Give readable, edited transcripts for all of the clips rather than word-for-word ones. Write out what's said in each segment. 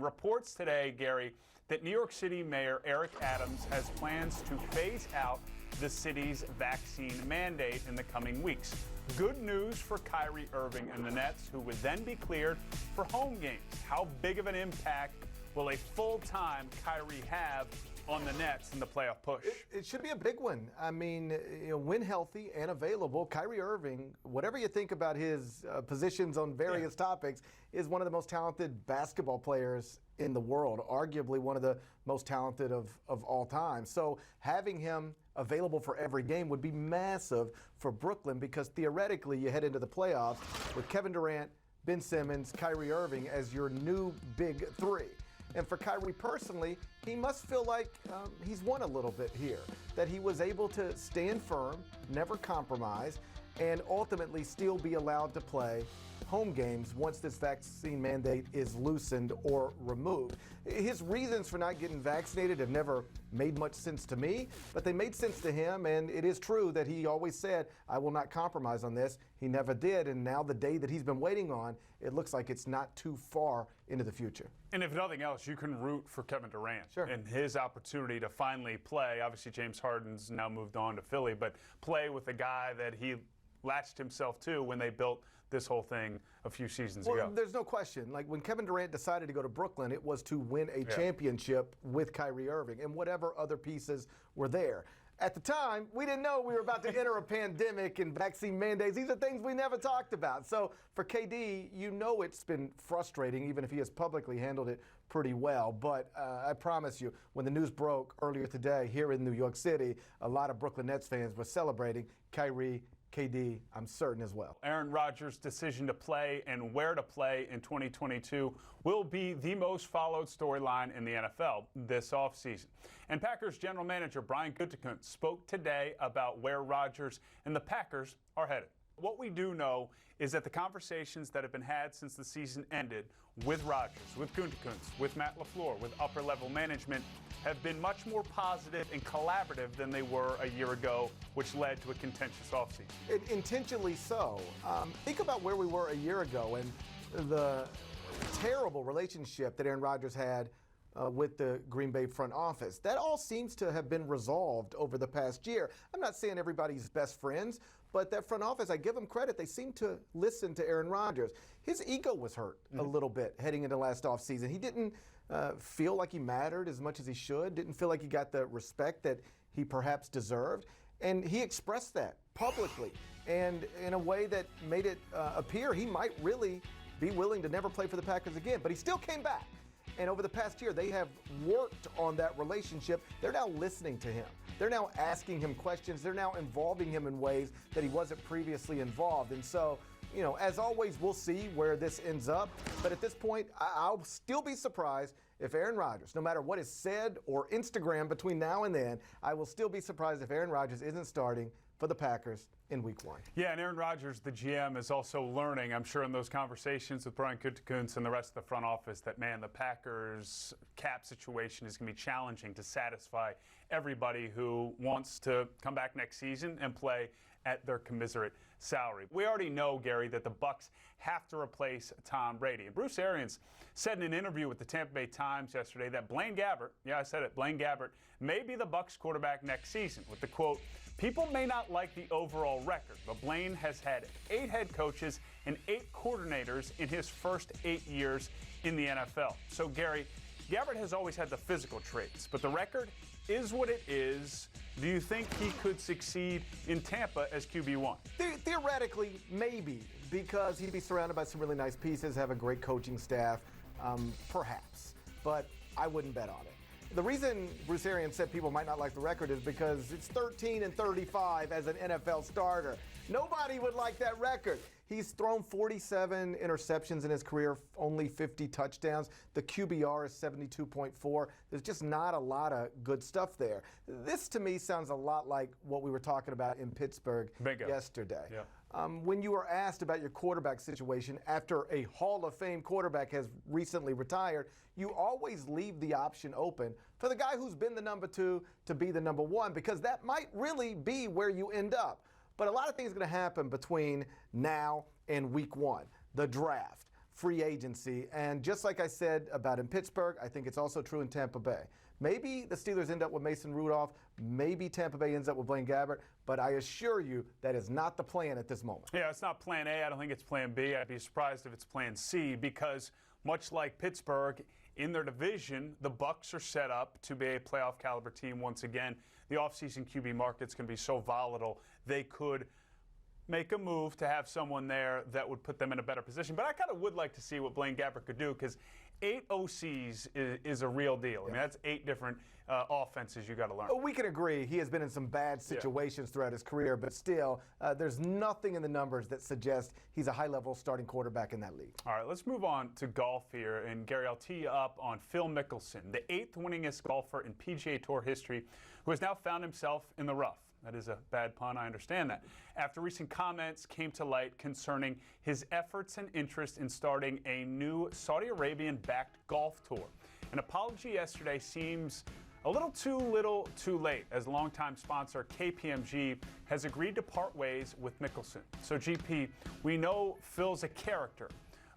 reports today, Gary, that New York City Mayor Eric Adams has plans to phase out the city's vaccine mandate in the coming weeks. Good news for Kyrie Irving and the Nets, who would then be cleared for home games. How big of an impact will a full-time Kyrie have on the Nets in the playoff push? It should be a big one. I mean, when healthy and available, Kyrie Irving, whatever you think about his positions on various topics, is one of the most talented basketball players in the world, arguably one of the most talented of all time. So having him available for every game would be massive for Brooklyn, because theoretically you head into the playoffs with Kevin Durant, Ben Simmons, Kyrie Irving as your new big three. And for Kyrie personally, he must feel like he's won a little bit here, that he was able to stand firm, never compromise, and ultimately still be allowed to play home games once this vaccine mandate is loosened or removed. His reasons for not getting vaccinated have never made much sense to me, but they made sense to him, and it is true that he always said, I will not compromise on this. He never did, and now the day that he's been waiting on, it looks like it's not too far into the future. And if nothing else, you can root for Kevin Durant and his opportunity to finally play. Obviously, James Harden's now moved on to Philly, but play with a guy that he latched himself to when they built this whole thing a few seasons ago. There's no question. Like when Kevin Durant decided to go to Brooklyn, it was to win a championship with Kyrie Irving and whatever other pieces were there. At the time, we didn't know we were about to enter a pandemic and vaccine mandates. These are things we never talked about. So for KD, you know it's been frustrating, even if he has publicly handled it pretty well. But I promise you, when the news broke earlier today here in New York City, a lot of Brooklyn Nets fans were celebrating Kyrie, KD, I'm certain as well. Aaron Rodgers' decision to play and where to play in 2022 will be the most followed storyline in the NFL this offseason. And Packers general manager Brian Gutekunst spoke today about where Rodgers and the Packers are headed. What we do know is that the conversations that have been had since the season ended with Rodgers, with Gutekunst, with Matt LaFleur, with upper-level management have been much more positive and collaborative than they were a year ago, which led to a contentious offseason. Intentionally so. Think about where we were a year ago and the terrible relationship that Aaron Rodgers had with the Green Bay front office. That all seems to have been resolved over the past year. I'm not saying everybody's best friends, but that front office, I give them credit, they seem to listen to Aaron Rodgers. His ego was hurt a little bit heading into last offseason. He didn't feel like he mattered as much as he should, didn't feel like he got the respect that he perhaps deserved, and he expressed that publicly and in a way that made it appear he might really be willing to never play for the Packers again, but he still came back. And over the past year, they have worked on that relationship. They're now listening to him. They're now asking him questions. They're now involving him in ways that he wasn't previously involved. And so, as always, we'll see where this ends up. But at this point, I'll still be surprised if Aaron Rodgers, no matter what is said or Instagram between now and then, I will still be surprised if Aaron Rodgers isn't starting for the Packers in Week 1. Yeah, and Aaron Rodgers, the GM, is also learning, I'm sure, in those conversations with Brian Gutekunst and the rest of the front office that, man, the Packers' cap situation is going to be challenging to satisfy everybody who wants to come back next season and play at their commiserate salary. We already know, Gary, that the Bucs have to replace Tom Brady. And Bruce Arians said in an interview with the Tampa Bay Times yesterday that Blaine Gabbert, yeah, I said it, Blaine Gabbert, may be the Bucs quarterback next season, with the quote, people may not like the overall record, but Blaine has had 8 head coaches and 8 coordinators in his first 8 years in the NFL. So, Gary, Gabbert has always had the physical traits, but the record is what it is. Do you think he could succeed in Tampa as QB1? Theoretically, maybe, because he'd be surrounded by some really nice pieces, have a great coaching staff, perhaps. But I wouldn't bet on it. The reason Bruce Arians said people might not like the record is because it's 13-35 as an NFL starter. Nobody would like that record. He's thrown 47 interceptions in his career, only 50 touchdowns. The QBR is 72.4. There's just not a lot of good stuff there. This, to me, sounds a lot like what we were talking about in Pittsburgh yesterday. Yeah. When you were asked about your quarterback situation after a Hall of Fame quarterback has recently retired, you always leave the option open for the guy who's been the number 2 to be the number 1, because that might really be where you end up. But a lot of things are going to happen between now and Week 1, the draft. free agency. And just like I said about in Pittsburgh, I think it's also true in Tampa Bay. Maybe the Steelers end up with Mason Rudolph. Maybe Tampa Bay ends up with Blaine Gabbert. But I assure you that is not the plan at this moment. Yeah, it's not plan A. I don't think it's plan B. I'd be surprised if it's plan C because much like Pittsburgh, in their division, the Bucs are set up to be a playoff caliber team once again. The offseason QB market's going to be so volatile, they could make a move to have someone there that would put them in a better position. But I kind of would like to see what Blaine Gabbert could do because 8 OCs is a real deal. I mean, that's 8 different offenses you got to learn. We can agree he has been in some bad situations throughout his career, but still, there's nothing in the numbers that suggests he's a high-level starting quarterback in that league. All right, let's move on to golf here. And, Gary, I'll tee you up on Phil Mickelson, the 8th winningest golfer in PGA Tour history, who has now found himself in the rough. That is a bad pun, I understand that. After recent comments came to light concerning his efforts and interest in starting a new Saudi Arabian-backed golf tour. An apology yesterday seems a little too late, as longtime sponsor KPMG has agreed to part ways with Mickelson. So, GP, we know Phil's a character,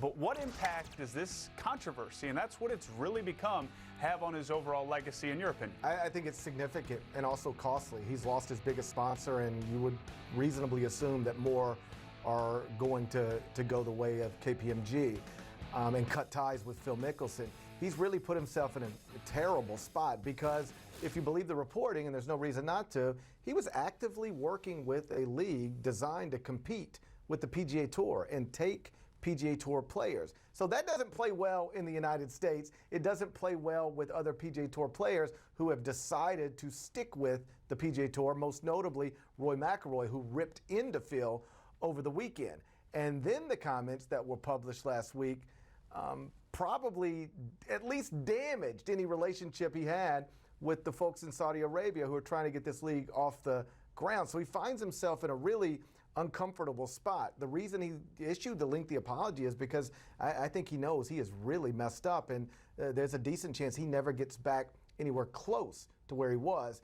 but what impact does this controversy, and that's what it's really become, have on his overall legacy, in your opinion? I think it's significant and also costly. He's lost his biggest sponsor, and you would reasonably assume that more are going to go the way of KPMG and cut ties with Phil Mickelson. He's really put himself in a terrible spot because if you believe the reporting, and there's no reason not to, he was actively working with a league designed to compete with the PGA Tour and take PGA Tour players. So that doesn't play well in the United States. It doesn't play well with other PGA Tour players who have decided to stick with the PGA Tour, most notably Roy McIlroy, who ripped into Phil over the weekend. And then the comments that were published last week probably at least damaged any relationship he had with the folks in Saudi Arabia who are trying to get this league off the ground. So he finds himself in a really uncomfortable spot. The reason he issued the lengthy apology is because I think he knows he is really messed up, and there's a decent chance he never gets back anywhere close to where he was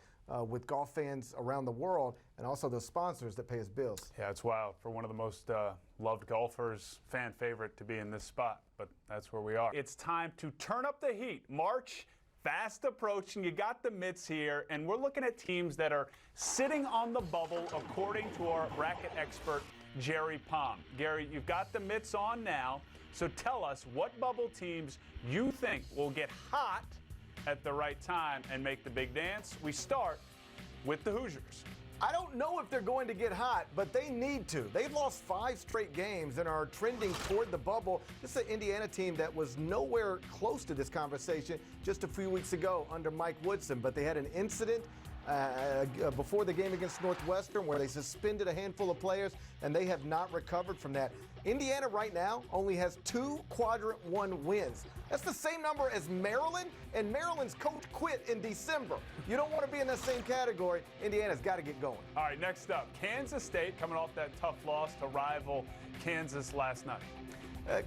with golf fans around the world and also those sponsors that pay his bills. Yeah, it's wild for one of the most loved golfers, fan favorite, to be in this spot, but that's where we are. It's time to turn up the heat. March fast approaching. You got the mitts here, and we're looking at teams that are sitting on the bubble, according to our bracket expert, Jerry Palm. Gary, you've got the mitts on now, so tell us what bubble teams you think will get hot at the right time and make the big dance. We start with the Hoosiers. I don't know if they're going to get hot, but they need to. They've lost 5 straight games and are trending toward the bubble. This is an Indiana team that was nowhere close to this conversation just a few weeks ago under Mike Woodson, but they had an incident before the game against Northwestern where they suspended a handful of players, and they have not recovered from that. Indiana right now only has 2 Quadrant 1 wins. That's the same number as Maryland, and Maryland's coach quit in December. You don't want to be in that same category. Indiana's got to get going. All right, next up, Kansas State coming off that tough loss to rival Kansas last night.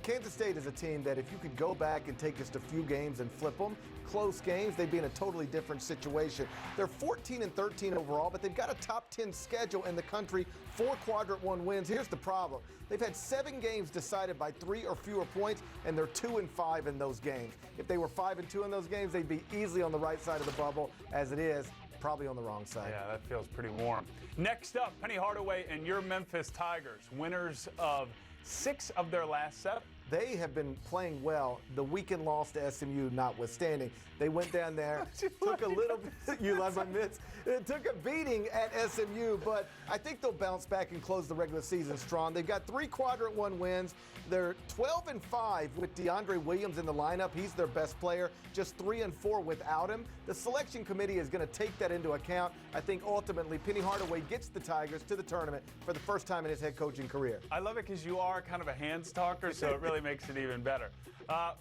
Kansas State is a team that if you could go back and take just a few games and flip them, close games, they'd be in a totally different situation. They're 14-13 overall, but they've got a top 10 schedule in the country, 4 Quadrant 1 wins. Here's the problem. They've had 7 games decided by 3 or fewer points, and they're 2-5 in those games. If they were 5-2 in those games, they'd be easily on the right side of the bubble. As it is, probably on the wrong side. Yeah, that feels pretty warm. Next up, Penny Hardaway and your Memphis Tigers, winners of 6 of their last 7. They have been playing well, the weekend loss to SMU notwithstanding. They went down there, took a little bit, you love my mitts, took a beating at SMU, but I think they'll bounce back and close the regular season strong. They've got 3 Quadrant 1 wins. They're 12-5 with DeAndre Williams in the lineup. He's their best player, just 3-4 without him. The selection committee is going to take that into account. I think ultimately Penny Hardaway gets the Tigers to the tournament for the first time in his head coaching career. I love it because you are kind of a hands talker, so it really makes it even better.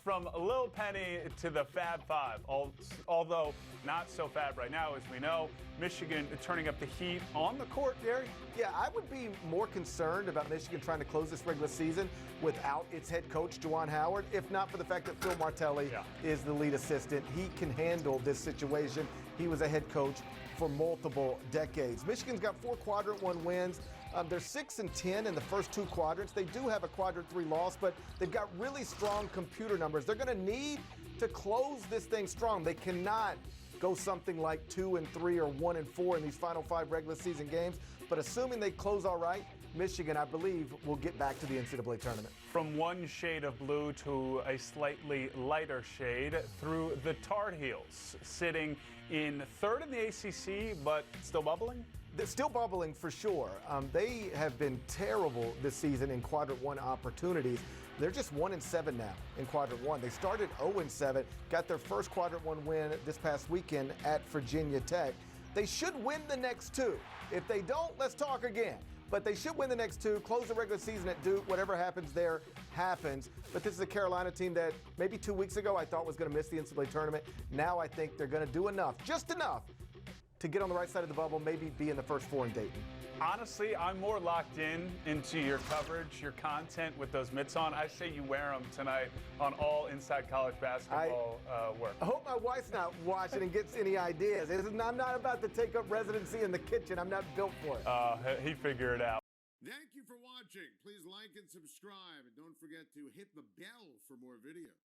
From Lil Penny to the Fab Five, although not so fab right now, as we know. Michigan turning up the heat on the court, Gary? Yeah, I would be more concerned about Michigan trying to close this regular season without its head coach, Juwan Howard, if not for the fact that Phil Martelli is the lead assistant. He can handle this situation. He was a head coach for multiple decades. Michigan's got 4 Quadrant 1 wins. They're 6-10 in the first two quadrants. They do have a quadrant 3 loss, but they've got really strong computer numbers. They're going to need to close this thing strong. They cannot go something like 2-3 or 1-4 in these final 5 regular season games. But assuming they close all right, Michigan, I believe, will get back to the NCAA tournament. From one shade of blue to a slightly lighter shade through the Tar Heels, sitting in 3rd in the ACC, but still bubbling? They're still bubbling for sure. They have been terrible this season in quadrant 1 opportunities. They're just 1-7 now in quadrant 1. They started 0-7, got their first quadrant 1 win this past weekend at Virginia Tech. They should win the next 2. If they don't, let's talk again. But they should win the next 2, close the regular season at Duke. Whatever happens there happens. But this is a Carolina team that maybe 2 weeks ago I thought was going to miss the NCAA tournament. Now I think they're going to do enough, just enough, to get on the right side of the bubble, maybe be in the first 4 in Dayton. Honestly, I'm more locked into your coverage, your content with those mitts on. I say you wear them tonight on all Inside College Basketball work. I hope my wife's not watching and gets any ideas. I'm not about to take up residency in the kitchen. I'm not built for it. He figured it out. Thank you for watching. Please like and subscribe. And don't forget to hit the bell for more videos.